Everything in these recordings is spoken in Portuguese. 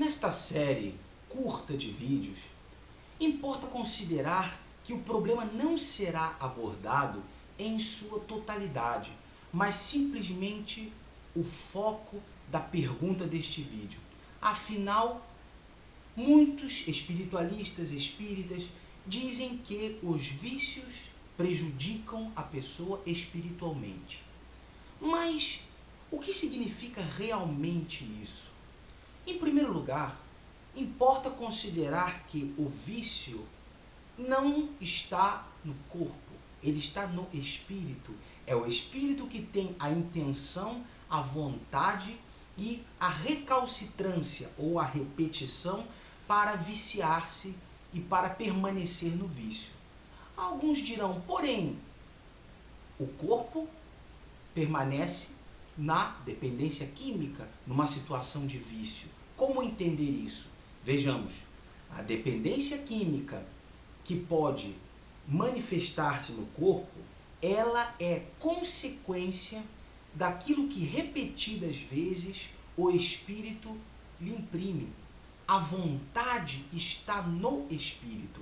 Nesta série curta de vídeos, importa considerar que o problema não será abordado em sua totalidade, mas simplesmente o foco da pergunta deste vídeo. Afinal, muitos espiritualistas, espíritas, dizem que os vícios prejudicam a pessoa espiritualmente. Mas o que significa realmente isso? Em primeiro lugar, importa considerar que o vício não está no corpo, ele está no espírito. É o espírito que tem a intenção, a vontade e a recalcitrância ou a repetição para viciar-se e para permanecer no vício. Alguns dirão, porém, o corpo permanece na dependência química, numa situação de vício. Como entender isso? Vejamos, a dependência química que pode manifestar-se no corpo, ela é consequência daquilo que repetidas vezes o espírito lhe imprime. A vontade está no espírito.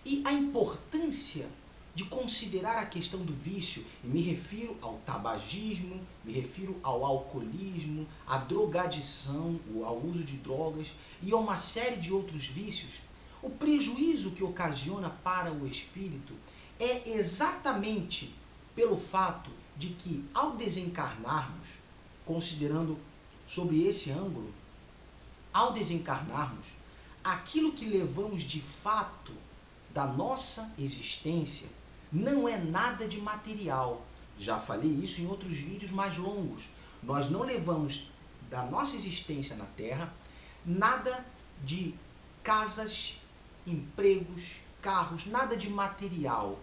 E a importância de considerar a questão do vício, e me refiro ao tabagismo, me refiro ao alcoolismo, à drogadição, ao uso de drogas e a uma série de outros vícios, o prejuízo que ocasiona para o espírito é exatamente pelo fato de que, ao desencarnarmos, considerando sobre esse ângulo, ao desencarnarmos, aquilo que levamos de fato da nossa existência não é nada de material. Já falei isso em outros vídeos mais longos. Nós não levamos da nossa existência na Terra nada de casas, empregos, carros, nada de material.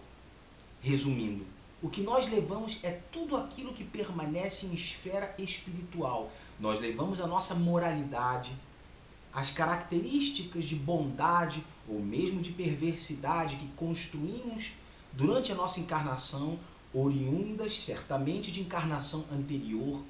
Resumindo, o que nós levamos é tudo aquilo que permanece em esfera espiritual. Nós levamos a nossa moralidade, as características de bondade ou mesmo de perversidade que construímos durante a nossa encarnação, oriundas certamente de encarnação anterior.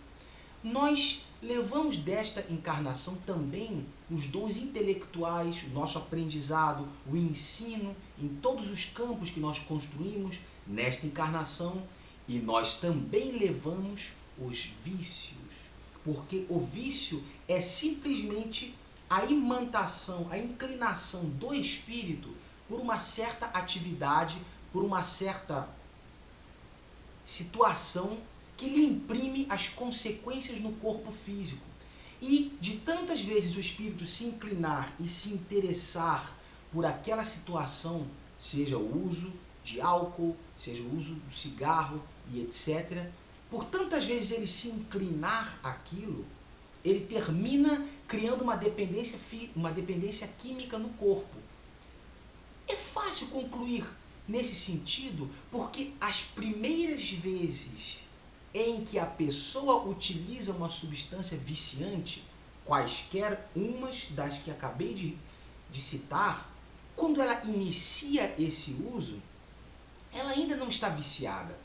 Nós levamos desta encarnação também os dons intelectuais, o nosso aprendizado, o ensino em todos os campos que nós construímos nesta encarnação, e nós também levamos os vícios, porque o vício é simplesmente a imantação, a inclinação do espírito por uma certa atividade, por uma certa situação que lhe imprime as consequências no corpo físico. E de tantas vezes o espírito se inclinar e se interessar por aquela situação, seja o uso de álcool, seja o uso do cigarro e etc., por tantas vezes ele se inclinar àquilo, ele termina criando uma dependência química no corpo. É fácil concluir nesse sentido, porque as primeiras vezes em que a pessoa utiliza uma substância viciante, quaisquer umas das que acabei de citar, quando ela inicia esse uso, ela ainda não está viciada.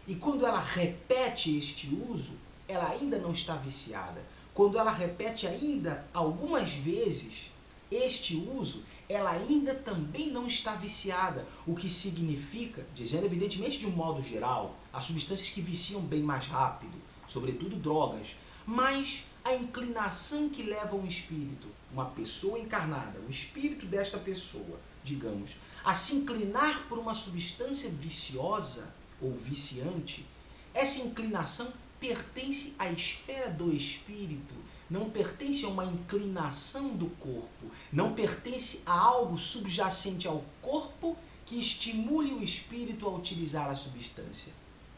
E quando ela repete este uso, ela ainda não está viciada. Quando ela repete ainda algumas vezes este uso, ela ainda também não está viciada, o que significa, dizendo evidentemente de um modo geral, as substâncias que viciam bem mais rápido, sobretudo drogas, mas a inclinação que leva um espírito, uma pessoa encarnada, o espírito desta pessoa, digamos, a se inclinar por uma substância viciosa ou viciante, essa inclinação pertence à esfera do espírito, não pertence a uma inclinação do corpo, não pertence a algo subjacente ao corpo que estimule o espírito a utilizar a substância.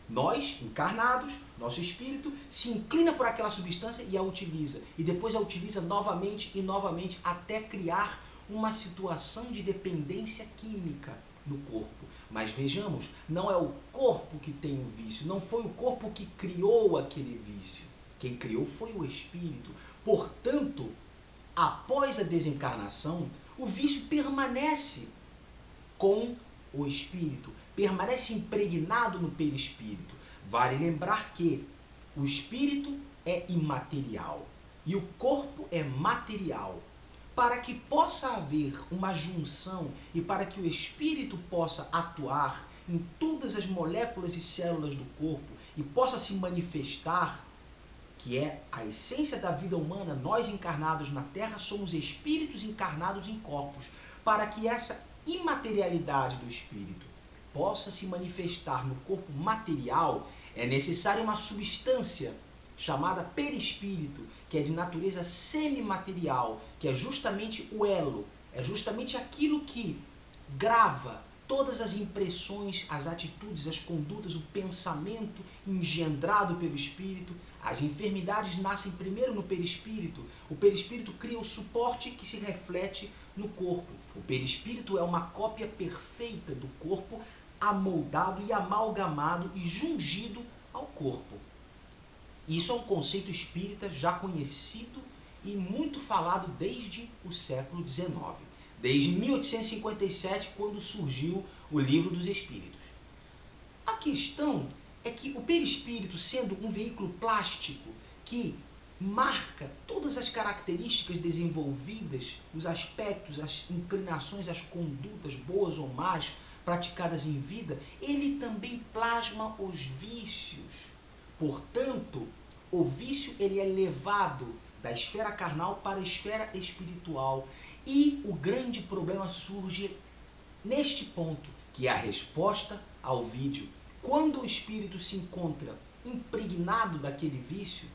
Nós, encarnados, nosso espírito se inclina por aquela substância e a utiliza, e depois a utiliza novamente e novamente até criar uma situação de dependência química no corpo. Mas vejamos, não é o corpo que tem o vício, não foi o corpo que criou aquele vício. Quem criou foi o espírito. Portanto, após a desencarnação, o vício permanece com o espírito, permanece impregnado no perispírito. Vale lembrar que o espírito é imaterial e o corpo é material. para que possa haver uma junção e para que o espírito possa atuar em todas as moléculas e células do corpo e possa se manifestar, que é a essência da vida humana, nós encarnados na Terra somos espíritos encarnados em corpos, para que essa imaterialidade do espírito possa se manifestar no corpo material, é necessária uma substância chamada perispírito, que é de natureza semimaterial, que é justamente o elo, é justamente aquilo que grava todas as impressões, as atitudes, as condutas, o pensamento engendrado pelo espírito. As enfermidades nascem primeiro no perispírito. O perispírito cria o suporte que se reflete no corpo. O perispírito é uma cópia perfeita do corpo, amoldado e amalgamado e jungido ao corpo. Isso é um conceito espírita já conhecido e muito falado desde o século XIX, desde 1857, quando surgiu o Livro dos Espíritos. A questão é que o perispírito, sendo um veículo plástico que marca todas as características desenvolvidas, os aspectos, as inclinações, as condutas, boas ou más, praticadas em vida, ele também plasma os vícios. Portanto, o vício ele é levado da esfera carnal para a esfera espiritual. E o grande problema surge neste ponto, que é a resposta ao vídeo. Quando o espírito se encontra impregnado daquele vício,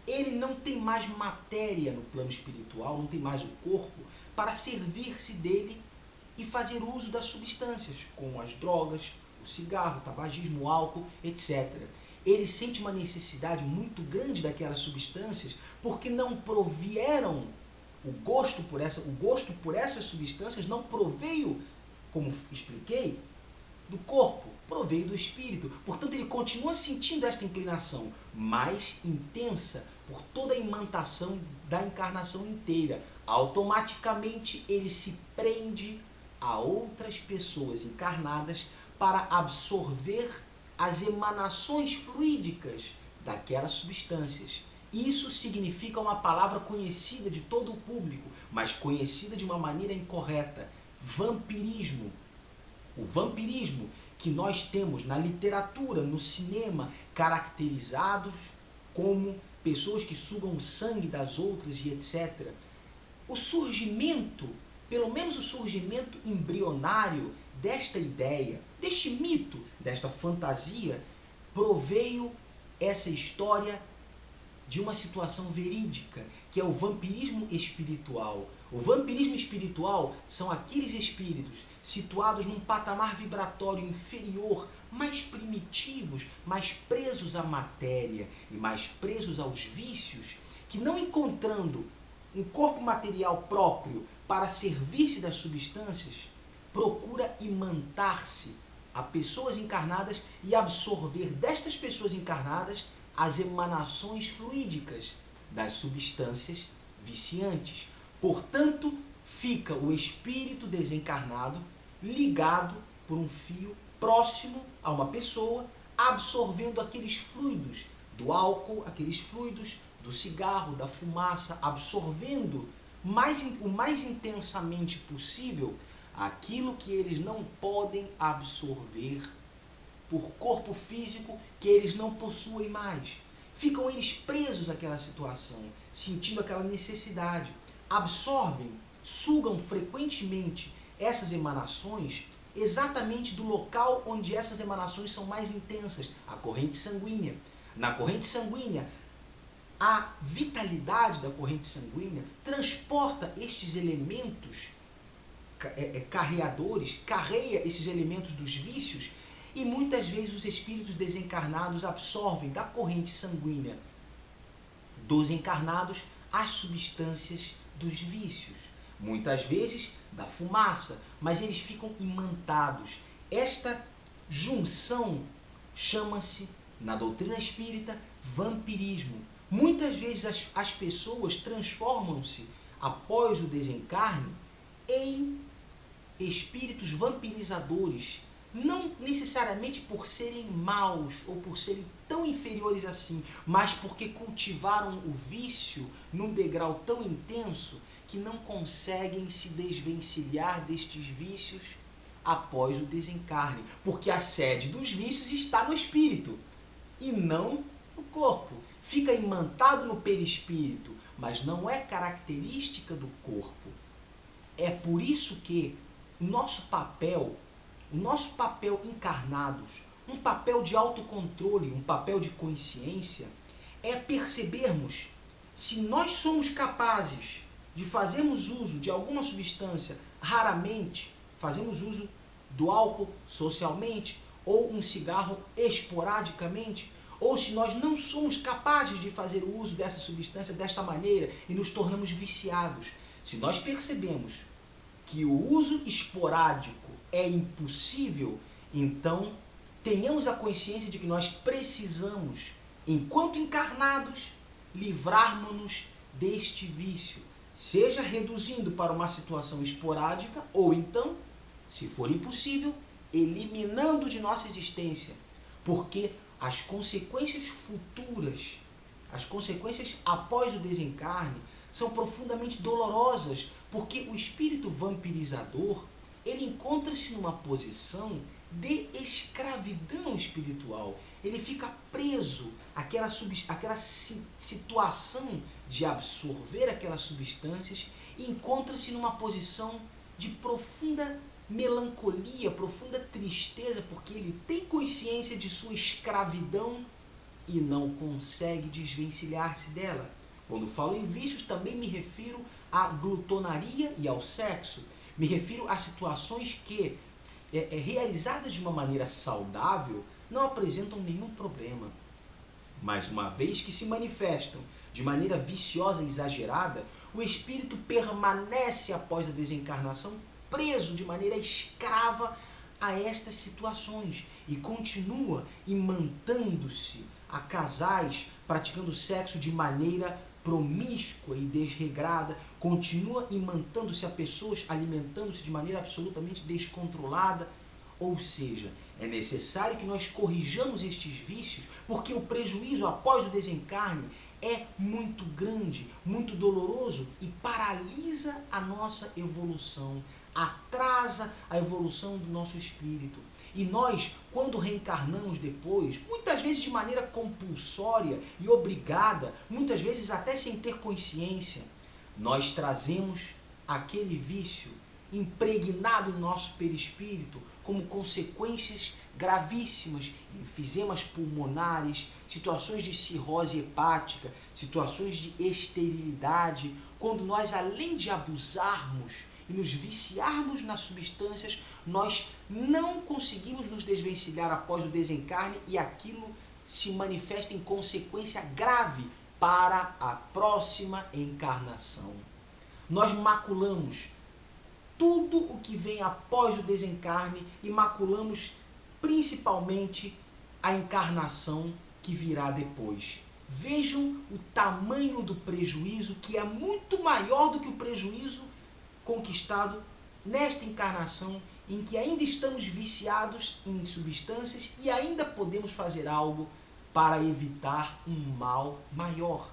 ele não tem mais matéria no plano espiritual, não tem mais o corpo para servir-se dele e fazer uso das substâncias, como as drogas, o cigarro, o tabagismo, o álcool, etc. Ele sente uma necessidade muito grande daquelas substâncias porque não provieram o gosto por essas substâncias não proveio, como expliquei, do corpo, proveio do espírito. Portanto, ele continua sentindo esta inclinação mais intensa por toda a imantação da encarnação inteira. Automaticamente ele se prende a outras pessoas encarnadas para absorver as emanações fluídicas daquelas substâncias. Isso significa uma palavra conhecida de todo o público, mas conhecida de uma maneira incorreta: vampirismo. O vampirismo que nós temos na literatura, no cinema, caracterizados como pessoas que sugam o sangue das outras e etc. O surgimento, pelo menos o surgimento embrionário desta ideia, deste mito, desta fantasia, proveio essa história de uma situação verídica, que é o vampirismo espiritual. O vampirismo espiritual são aqueles espíritos situados num patamar vibratório inferior, mais primitivos, mais presos à matéria e mais presos aos vícios, que não encontrando um corpo material próprio para servir-se das substâncias, procura imantar-se a pessoas encarnadas e absorver destas pessoas encarnadas as emanações fluídicas das substâncias viciantes. Portanto, fica o espírito desencarnado ligado por um fio próximo a uma pessoa, absorvendo aqueles fluidos do álcool, aqueles fluidos do cigarro, da fumaça, absorvendo o mais intensamente possível aquilo que eles não podem absorver por corpo físico que eles não possuem mais. Ficam eles presos àquela situação, sentindo aquela necessidade. Absorvem, sugam frequentemente essas emanações exatamente do local onde essas emanações são mais intensas, a corrente sanguínea. Na corrente sanguínea, a vitalidade da corrente sanguínea transporta estes elementos carreadores, carreia esses elementos dos vícios. E muitas vezes os espíritos desencarnados absorvem da corrente sanguínea dos encarnados as substâncias dos vícios. Muitas vezes da fumaça, mas eles ficam imantados. Esta junção chama-se, na doutrina espírita, vampirismo. Muitas vezes as pessoas transformam-se, após o desencarne, em espíritos vampirizadores, não necessariamente por serem maus ou por serem tão inferiores assim, mas porque cultivaram o vício num degrau tão intenso que não conseguem se desvencilhar destes vícios após o desencarne, porque a sede dos vícios está no espírito e não no corpo. Fica imantado no perispírito, mas não é característica do corpo. É por isso que o nosso papel encarnados, um papel de autocontrole, um papel de consciência, é percebermos se nós somos capazes de fazermos uso de alguma substância raramente, fazemos uso do álcool socialmente, ou um cigarro esporadicamente, ou se nós não somos capazes de fazer o uso dessa substância desta maneira e nos tornamos viciados. Se nós percebemos que o uso esporádico é impossível, então tenhamos a consciência de que nós precisamos, enquanto encarnados, livrarmos-nos deste vício, seja reduzindo para uma situação esporádica ou então, se for impossível, eliminando de nossa existência, porque as consequências futuras, as consequências após o desencarne são profundamente dolorosas, porque o espírito vampirizador, ele encontra-se numa posição de escravidão espiritual. Ele fica preso àquela situação de absorver aquelas substâncias e encontra-se numa posição de profunda melancolia, profunda tristeza, porque ele tem consciência de sua escravidão e não consegue desvencilhar-se dela. Quando falo em vícios, também me refiro à glutonaria e ao sexo. Me refiro a situações que, realizadas de uma maneira saudável, não apresentam nenhum problema. Mas uma vez que se manifestam de maneira viciosa e exagerada, o espírito permanece após a desencarnação preso de maneira escrava a estas situações e continua imantando-se a casais praticando sexo de maneira promíscua e desregrada, continua imantando-se a pessoas alimentando-se de maneira absolutamente descontrolada. Ou seja, é necessário que nós corrijamos estes vícios, porque o prejuízo após o desencarne é muito grande, muito doloroso e paralisa a nossa evolução, atrasa a evolução do nosso espírito. E nós, quando reencarnamos depois, muitas vezes de maneira compulsória e obrigada, muitas vezes até sem ter consciência, nós trazemos aquele vício impregnado no nosso perispírito como consequências gravíssimas, enfisemas pulmonares, situações de cirrose hepática, situações de esterilidade, quando nós, além de abusarmos e nos viciarmos nas substâncias, nós não conseguimos nos desvencilhar após o desencarne e aquilo se manifesta em consequência grave para a próxima encarnação. Nós maculamos tudo o que vem após o desencarne e maculamos principalmente a encarnação que virá depois. Vejam o tamanho do prejuízo, que é muito maior do que o prejuízo conquistado nesta encarnação, em que ainda estamos viciados em substâncias e ainda podemos fazer algo para evitar um mal maior.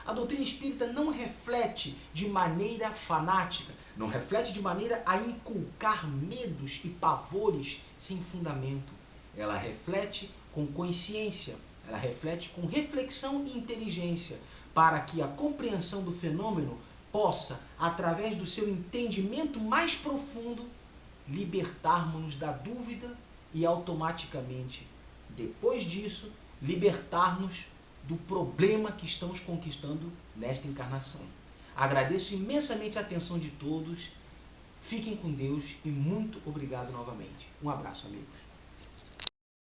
A doutrina espírita não reflete de maneira fanática, não reflete de maneira a inculcar medos e pavores sem fundamento. Ela reflete com consciência, ela reflete com reflexão e inteligência, para que a compreensão do fenômeno possa, através do seu entendimento mais profundo, libertarmos-nos da dúvida e automaticamente, depois disso, libertar-nos do problema que estamos conquistando nesta encarnação. Agradeço imensamente a atenção de todos, fiquem com Deus e muito obrigado novamente. Um abraço, amigos.